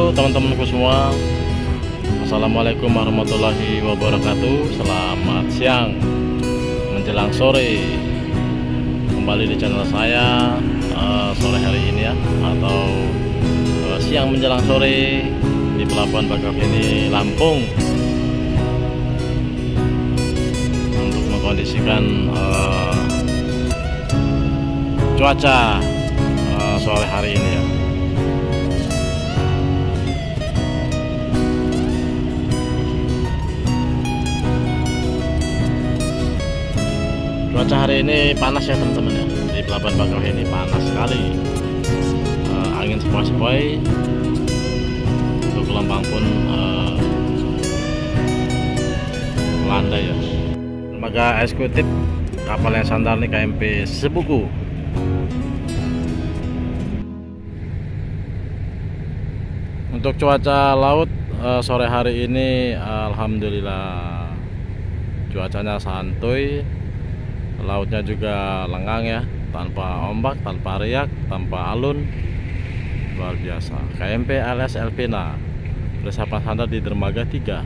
Halo teman-temanku semua, Assalamualaikum warahmatullahi wabarakatuh. Selamat siang menjelang sore. Kembali di channel saya sore hari ini ya, atau siang menjelang sore di Pelabuhan Bakauheni, Lampung, untuk mengkondisikan cuaca sore hari ini ya. Cuaca hari ini panas ya teman-teman ya, di Pelabuhan Bakauheni panas sekali. Angin sepoi-sepoi, untuk gelombang pun melanda ya. Dermaga eksekutif kapal yang sandar nih KMP Sepuku. Untuk cuaca laut sore hari ini alhamdulillah cuacanya santuy. Lautnya juga lengang ya, tanpa ombak, tanpa riak, tanpa alun. Luar biasa. KMP alias Elpina bersama sandar di dermaga 3.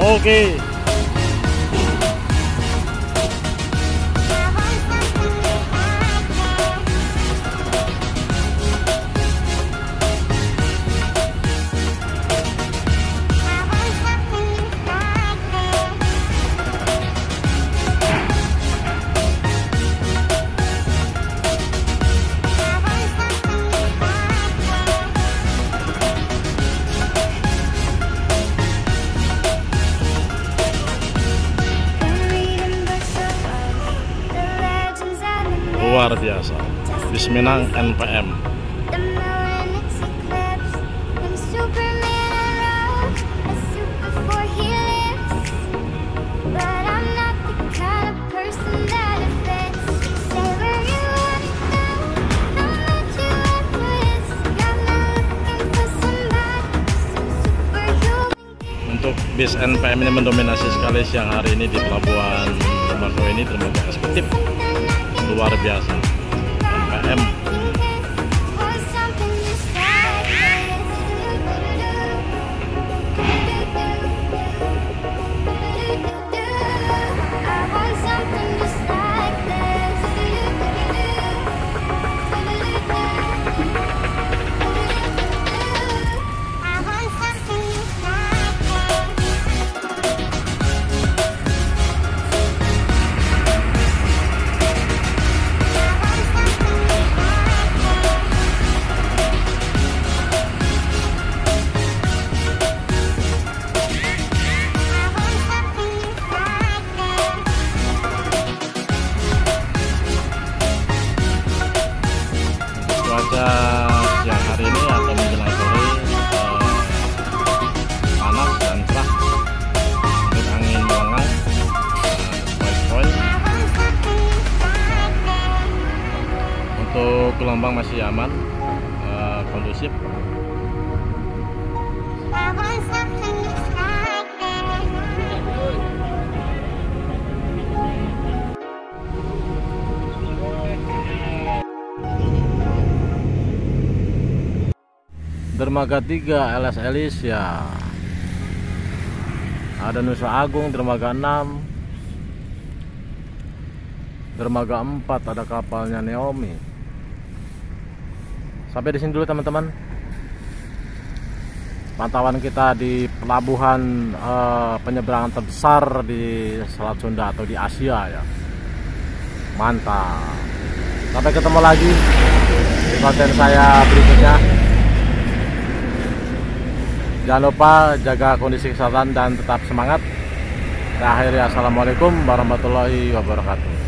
Oke. Luar biasa. Bisminang NPM. Untuk bis NPM ini mendominasi sekali siang hari ini di Pelabuhan Bakauheni, dermaga eksekutif. Luar biasa. NPM. gelombang masih aman, kondusif. Dermaga 3 LS Elis ya. Ada Nusa Agung, dermaga 6. Dermaga 4 ada kapalnya Naomi. Sampai di sini dulu teman-teman. Pantauan kita di pelabuhan penyeberangan terbesar di Selat Sunda atau di Asia ya. Mantap. Sampai ketemu lagi di konten saya berikutnya. Jangan lupa jaga kondisi kesehatan dan tetap semangat. Akhirnya assalamualaikum warahmatullahi wabarakatuh.